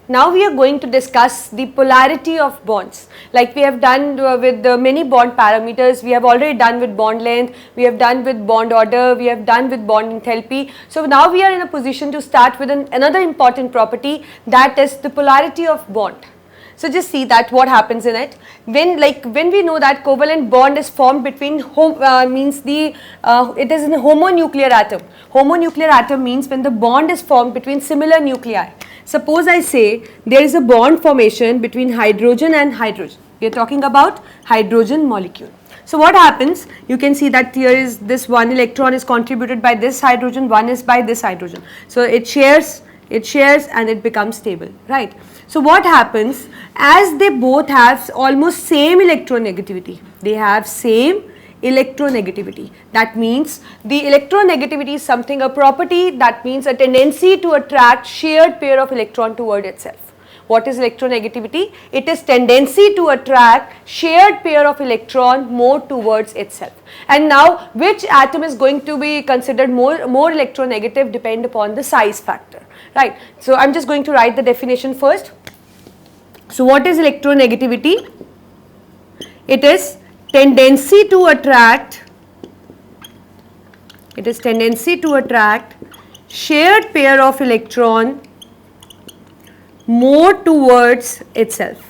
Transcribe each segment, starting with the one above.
Now we are going to discuss the polarity of bonds. Like we have done with the many bond parameters, we have already done with bond length, we have done with bond order, we have done with bond enthalpy. So now we are in a position to start with another important property, that is the polarity of bond. So just see that what happens in it. When we know that covalent bond is formed between it is in a homonuclear atom. Homonuclear atom means when the bond is formed between similar nuclei. Suppose I say there is a bond formation between hydrogen and hydrogen. We are talking about hydrogen molecule. So what happens? You can see that here is this one electron is contributed by this hydrogen, one is by this hydrogen. So it shares and it becomes stable, right? So what happens, as they both have almost same electronegativity, they have same electronegativity. That means the electronegativity is something, a property, that means a tendency to attract shared pair of electron toward itself. What is electronegativity? It is tendency to attract shared pair of electron more towards itself. And now which atom is going to be considered more electronegative depend upon the size factor, right? So I am just going to write the definition first. So what is electronegativity? It is tendency to attract shared pair of electron more towards itself.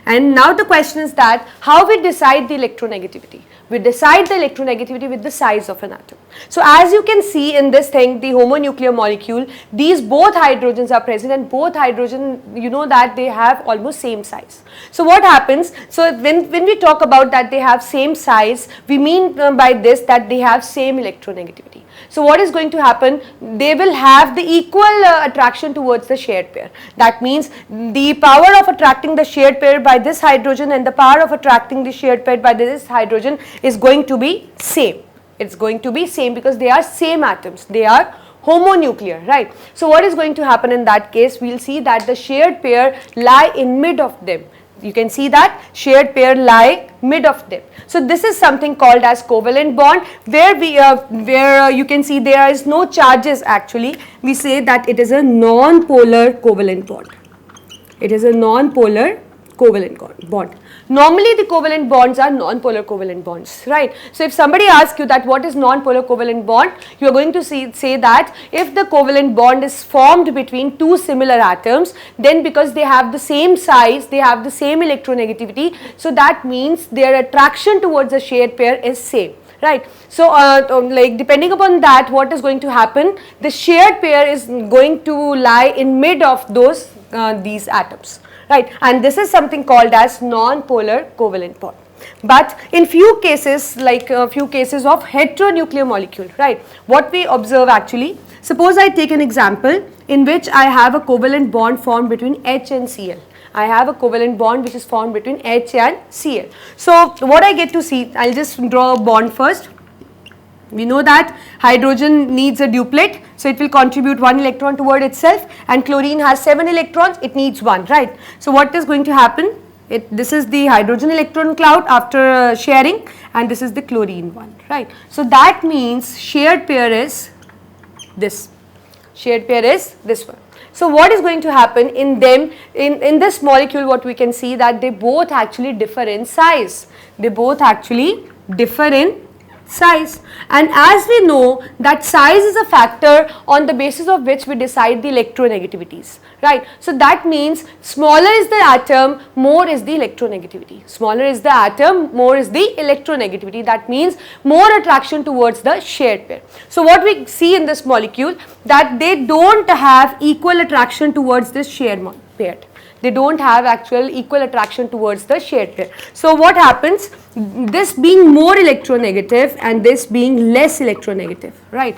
And now the question is that how we decide the electronegativity? We decide the electronegativity with the size of an atom. So as you can see in this thing, the homonuclear molecule, these both hydrogens are present, and both hydrogen, you know that they have almost same size. So what happens? So when we talk about that they have same size, we mean by this that they have same electronegativity. So what is going to happen? They will have the equal attraction towards the shared pair. That means the power of attracting the shared pair by this hydrogen and the power of attracting the shared pair by this hydrogen is going to be same. It's going to be same because they are same atoms. They are homonuclear, right? So what is going to happen in that case? We will see that the shared pair lie in mid of them. You can see that shared pair lie mid of them. So this is something called as covalent bond, where you can see there is no charges actually. We say that it is a non-polar covalent bond. It is a non-polar covalent bond. Normally the covalent bonds are non-polar covalent bonds, right? So if somebody asks you that what is non-polar covalent bond, you are going to say that if the covalent bond is formed between two similar atoms, then because they have the same size, they have the same electronegativity, so that means their attraction towards the shared pair is same. Right. So like depending upon that, what is going to happen? The shared pair is going to lie in mid of these atoms. Right, and this is something called as non-polar covalent bond. But in few cases, like few cases of heteronuclear molecule, right, what we observe actually, suppose I take an example in which I have a covalent bond formed between H and Cl. I have a covalent bond which is formed between H and Cl. So what I get to see, I'll just draw a bond first. We know that hydrogen needs a duplet, so it will contribute one electron toward itself, and chlorine has 7 electrons, it needs one, right? So what is going to happen? This is the hydrogen electron cloud after sharing, and this is the chlorine one, right? So that means shared pair is this. Shared pair is this one. So what is going to happen in them, in this molecule, what we can see that they both actually differ in size. They both actually differ in size, and as we know that size is a factor on the basis of which we decide the electronegativities, right? So that means smaller is the atom, more is the electronegativity. Smaller is the atom, more is the electronegativity. That means more attraction towards the shared pair. So what we see in this molecule, that they don't have equal attraction towards this shared pair. They don't have actual equal attraction towards the shared pair. So what happens? This being more electronegative and this being less electronegative, right?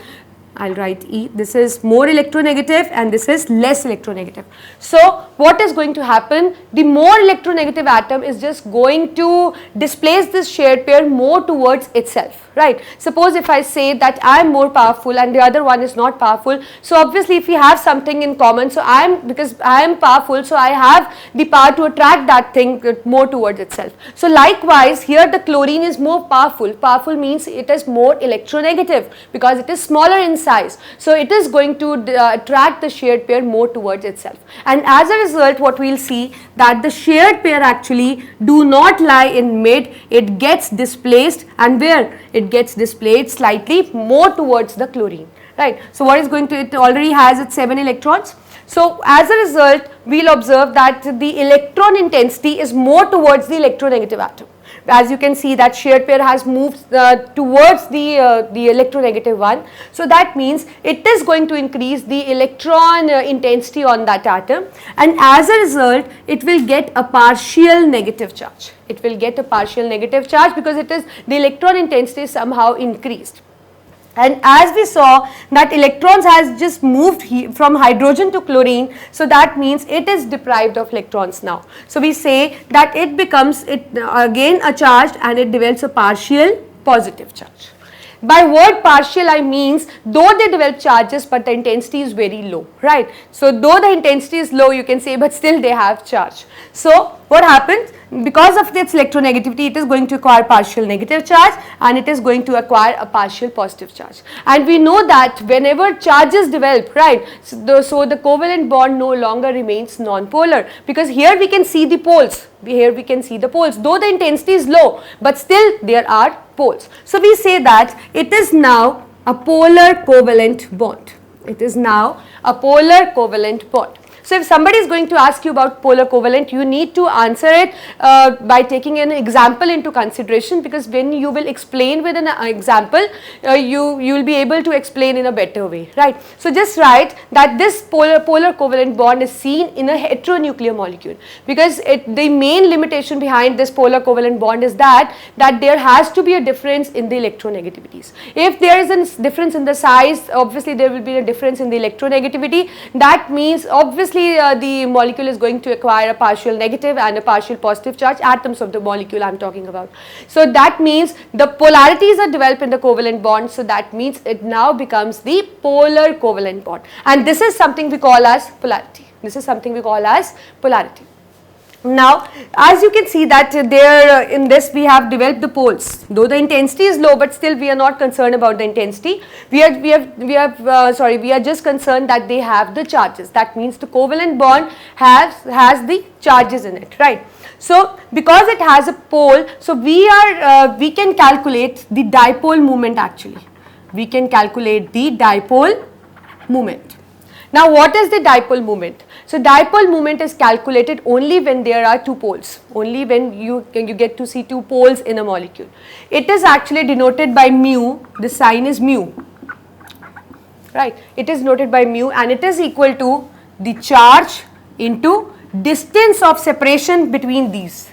I'll write E. This is more electronegative and this is less electronegative. So what is going to happen? The more electronegative atom is just going to displace this shared pair more towards itself, right? Suppose if I say that I am more powerful and the other one is not powerful, so obviously if we have something in common, so because I am powerful, so I have the power to attract that thing more towards itself. So likewise here the chlorine is more powerful. Powerful means it is more electronegative because it is smaller in size, so it is going to attract the shared pair more towards itself, and as a result what we will see that the shared pair actually do not lie in mid, it gets displaced, and where it gets displaced slightly more towards the chlorine, right? So what is going to, it already has its 7 electrons. So as a result we will observe that the electron intensity is more towards the electronegative atom. As you can see that shared pair has moved towards the electronegative one. So that means it is going to increase the electron intensity on that atom, and as a result it will get a partial negative charge. It will get a partial negative charge because it is the electron intensity is somehow increased. And as we saw that electrons has just moved from hydrogen to chlorine, so that means it is deprived of electrons now. So we say that it becomes again a charged and it develops a partial positive charge. By word partial I means though they develop charges but the intensity is very low, right? So though the intensity is low you can say, but still they have charge. So what happens? Because of its electronegativity it is going to acquire partial negative charge and it is going to acquire a partial positive charge. And we know that whenever charges develop, right, so the covalent bond no longer remains non-polar, because here we can see the poles. Here we can see the poles, though the intensity is low but still there are poles. So we say that it is now a polar covalent bond. It is now a polar covalent bond. So if somebody is going to ask you about polar covalent, you need to answer it by taking an example into consideration, because when you will explain with an example, you will be able to explain in a better way, right? So just write that this polar covalent bond is seen in a heteronuclear molecule, because the main limitation behind this polar covalent bond is that there has to be a difference in the electronegativities. If there is a difference in the size, obviously there will be a difference in the electronegativity. That means obviously the molecule is going to acquire a partial negative and a partial positive charge, atoms of the molecule I am talking about. So that means the polarities are developed in the covalent bond, so that means it now becomes the polar covalent bond, and this is something we call as polarity. This is something we call as polarity. Now as you can see that there in this we have developed the poles, though the intensity is low but still we are not concerned about the intensity. We are just concerned that they have the charges. That means the covalent bond has the charges in it, right? So because it has a pole, so we can calculate the dipole moment actually. We can calculate the dipole moment. Now what is the dipole moment? So dipole moment is calculated only when there are two poles, only when you get to see two poles in a molecule. It is actually denoted by mu, the sign is mu, right? It is noted by mu and it is equal to the charge into distance of separation between these,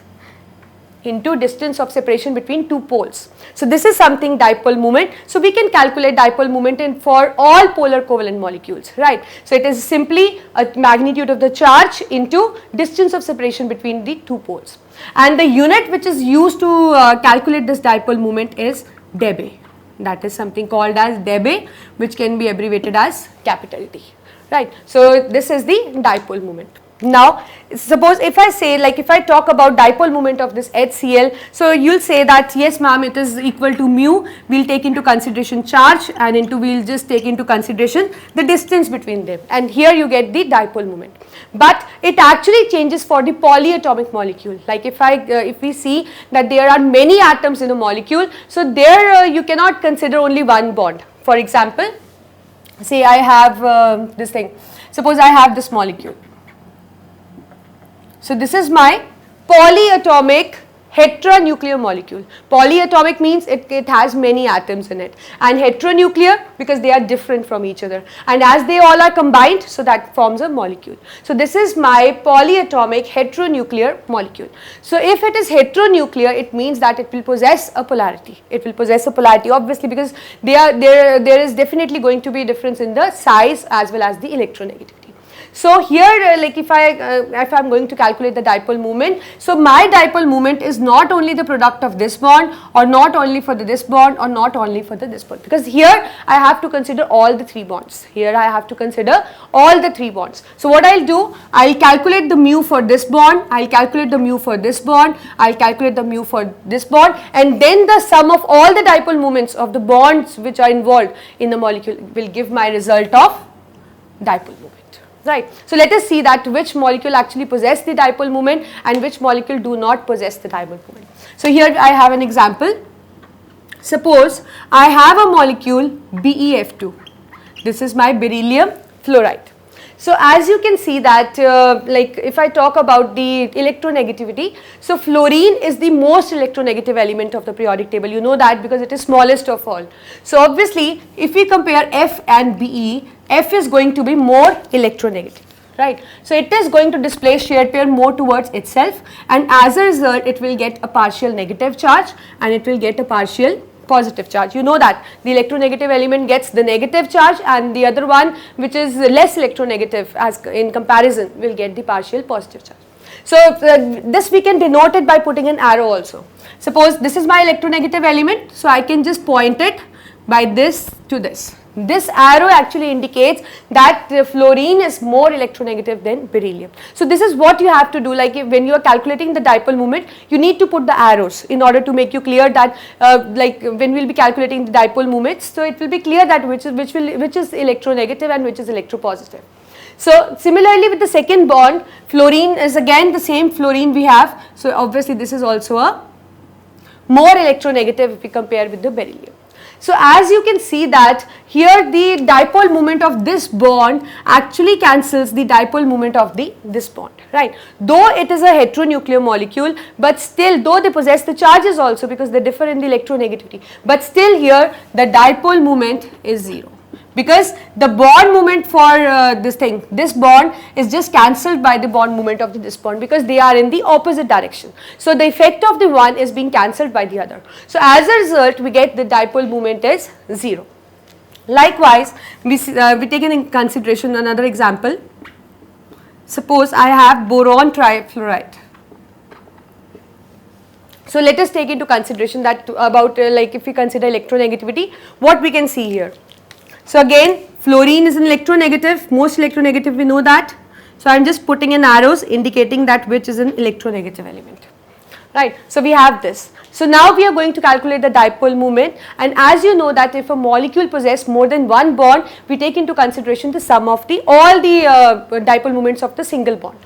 into distance of separation between two poles. So this is something dipole moment. So we can calculate dipole moment for all polar covalent molecules, right? So it is simply a magnitude of the charge into distance of separation between the two poles. And the unit which is used to calculate this dipole moment is dB. That is something called as dB, which can be abbreviated as capital D, right? So this is the dipole moment. Now suppose if I say, like if I talk about dipole moment of this HCl, so you'll say that yes ma'am, it is equal to mu, we'll take into consideration charge and we'll just take into consideration the distance between them, and here you get the dipole moment. But it actually changes for the polyatomic molecule. Like if we see that there are many atoms in a molecule, so there you cannot consider only one bond. For example, say I have this thing, suppose I have this molecule. So this is my polyatomic heteronuclear molecule. Polyatomic means it has many atoms in it, and heteronuclear because they are different from each other, and as they all are combined, so that forms a molecule. So this is my polyatomic heteronuclear molecule. So if it is heteronuclear, it means that it will possess a polarity. It will possess a polarity obviously, because there is definitely going to be a difference in the size as well as the electronegativity. So here like if I'm going to calculate the dipole moment, so my dipole moment is not only the product of this bond, or not only for this bond, or not only for this bond, because here I have to consider all the 3 bonds. Here I have to consider all the 3 bonds. So what I'll do, I'll calculate the mu for this bond, I'll calculate the mu for this bond, I'll calculate the mu for this bond, and then the sum of all the dipole moments of the bonds which are involved in the molecule will give my result of dipole moment. Right. So let us see that which molecule actually possess the dipole moment and which molecule do not possess the dipole moment. So here I have an example. Suppose I have a molecule BeF2. This is my beryllium fluoride. So as you can see that like if I talk about the electronegativity, so fluorine is the most electronegative element of the periodic table. You know that because it is smallest of all. So obviously if we compare F and Be, F is going to be more electronegative, right? So it is going to display shared pair more towards itself, and as a result it will get a partial negative charge and it will get a partial positive charge. You know that the electronegative element gets the negative charge and the other one which is less electronegative as in comparison will get the partial positive charge. So this we can denote it by putting an arrow also. Suppose this is my electronegative element, so I can just point it by this to this. This arrow actually indicates that fluorine is more electronegative than beryllium. So this is what you have to do, like when you are calculating the dipole moment, you need to put the arrows in order to make you clear that like when we will be calculating the dipole moments, so it will be clear that which is electronegative and which is electropositive. So similarly with the second bond, fluorine is again the same fluorine we have, so obviously this is also a more electronegative if we compare with the beryllium. So as you can see that here the dipole moment of this bond actually cancels the dipole moment of this bond, right? Though it is a heteronuclear molecule, but still though they possess the charges also because they differ in the electronegativity, but still here the dipole moment is 0. Because the bond moment for this bond is just cancelled by the bond moment of this bond because they are in the opposite direction. So the effect of the one is being cancelled by the other. So as a result we get the dipole moment is 0. Likewise we take in consideration another example. Suppose I have boron trifluoride. So let us take into consideration that about like if we consider electronegativity, what we can see here. So again fluorine is an electronegative, most electronegative we know that. So I am just putting in arrows indicating that which is an electronegative element, right. So we have this. So now we are going to calculate the dipole moment, and as you know that if a molecule possesses more than one bond, we take into consideration the sum of all the dipole moments of the single bond.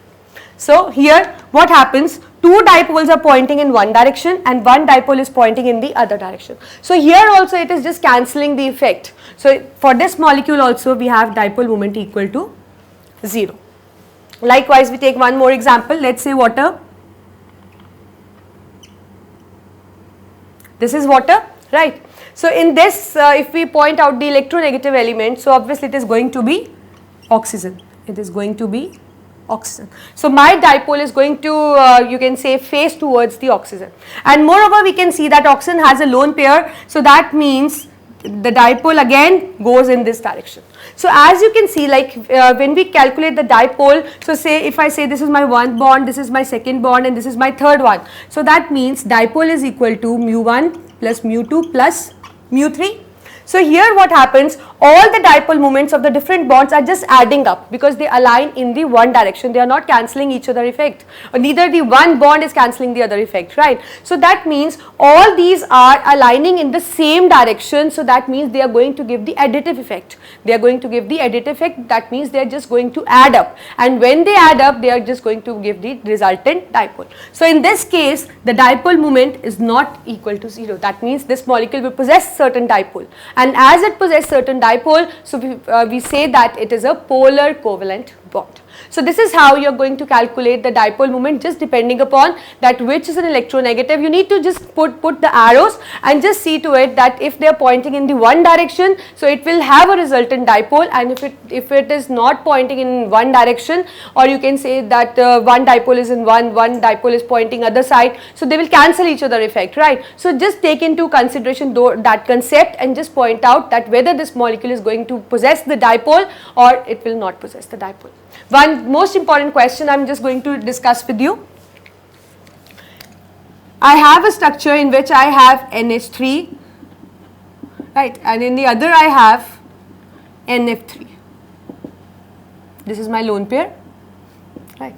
So here what happens, two dipoles are pointing in one direction and one dipole is pointing in the other direction. So here also it is just cancelling the effect. So for this molecule also we have dipole moment equal to 0. Likewise we take one more example, let's say water. This is water, right. So in this if we point out the electronegative element, so obviously it is going to be oxygen, it is going to be oxygen. So my dipole is going to you can say face towards the oxygen, and moreover we can see that oxygen has a lone pair, so that means the dipole again goes in this direction. So as you can see, like when we calculate the dipole, so say if I say this is my one bond, this is my second bond and this is my third one, so that means dipole is equal to mu1 plus mu2 plus mu3. So here what happens, all the dipole moments of the different bonds are just adding up because they align in the one direction, they are not cancelling each other effect, or neither the one bond is cancelling the other effect, right. So that means all these are aligning in the same direction, so that means they are going to give the additive effect, they are going to give the additive effect, that means they are just going to add up, and when they add up they are just going to give the resultant dipole. So in this case the dipole moment is not equal to 0, that means this molecule will possess certain dipole, and as it possesses certain dipole, so we say that it is a polar covalent bond. So this is how you are going to calculate the dipole moment, just depending upon that which is an electronegative. You need to just put the arrows and just see to it that if they are pointing in the one direction, so it will have a resultant dipole, and if it is not pointing in one direction, or you can say that one dipole is in one dipole is pointing other side, so they will cancel each other effect, right. So just take into consideration that concept and just point out that whether this molecule is going to possess the dipole or it will not possess the dipole. One most important question I am just going to discuss with you. I have a structure in which I have NH3, right, and in the other I have NF3. This is my lone pair, right.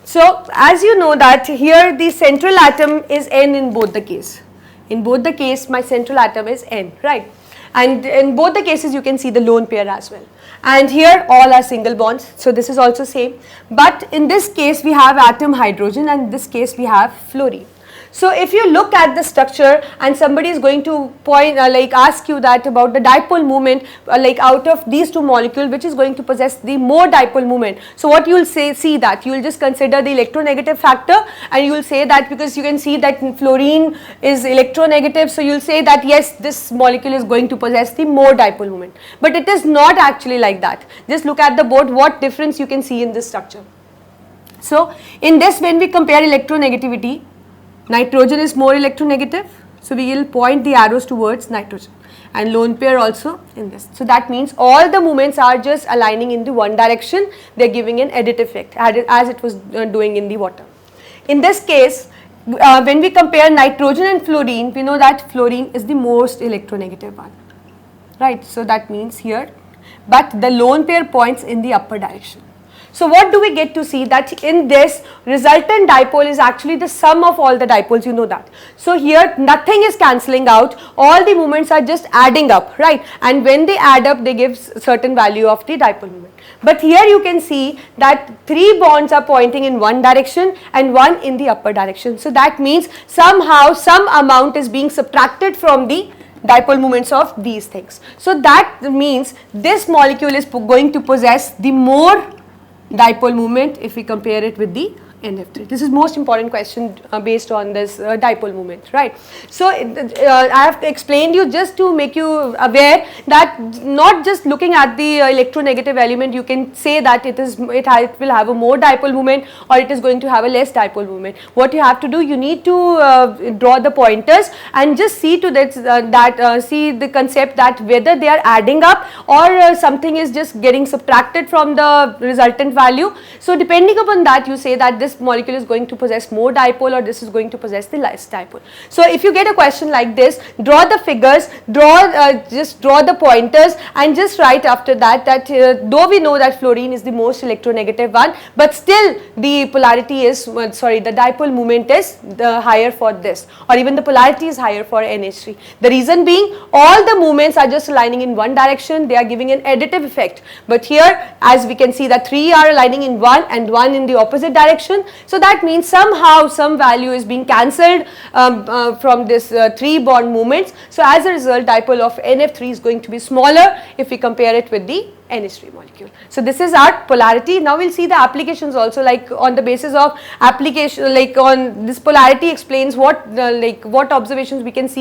So as you know that here the central atom is N in both the case. In both the case my central atom is N, right, and in both the cases you can see the lone pair as well, and here all are single bonds, so this is also same, but in this case we have atom hydrogen and in this case we have fluorine. So if you look at the structure and somebody is going to point like ask you that about the dipole moment, like out of these two molecules which is going to possess the more dipole moment, so what you will see that you will just consider the electronegative factor and you will say that, because you can see that fluorine is electronegative, so you will say that yes, this molecule is going to possess the more dipole moment, but it is not actually like that. Just look at the board, what difference you can see in this structure. So in this, when we compare electronegativity, nitrogen is more electronegative, so we will point the arrows towards nitrogen, and lone pair also in this. So that means all the movements are just aligning in the one direction, they are giving an additive effect as it was doing in the water. In this case, when we compare nitrogen and fluorine, we know that fluorine is the most electronegative one, right. So that means here, but the lone pair points in the upper direction. So what do we get to see that in this resultant dipole is actually the sum of all the dipoles, you know that. So here nothing is cancelling out, all the moments are just adding up, right, and when they add up they give certain value of the dipole moment. But here you can see that 3 bonds are pointing in one direction and one in the upper direction. So that means somehow some amount is being subtracted from the dipole moments of these things. So that means this molecule is going to possess the more dipole moment if we compare it with the NF3. This is most important question based on this dipole moment, right. So I have explained you just to make you aware that not just looking at the electronegative element you can say that it will have a more dipole moment or it is going to have a less dipole moment. What you have to do, you need to draw the pointers and just see to that, see the concept that whether they are adding up or something is just getting subtracted from the resultant value. So depending upon that you say that this molecule is going to possess more dipole or this is going to possess the less dipole. So if you get a question like this, draw the figures, just draw the pointers and just write after that though we know that fluorine is the most electronegative one, but still the polarity is, the dipole moment is the higher for this, or even the polarity is higher for NH3. The reason being all the movements are just aligning in one direction, they are giving an additive effect, but here as we can see that 3 are aligning in one and 1 in the opposite direction. So that means somehow some value is being cancelled from this 3 bond movements. So as a result dipole of NF3 is going to be smaller if we compare it with the NH3 molecule. So this is our polarity. Now we'll see the applications also, like on the basis of application, like on this polarity explains what what observations we can see.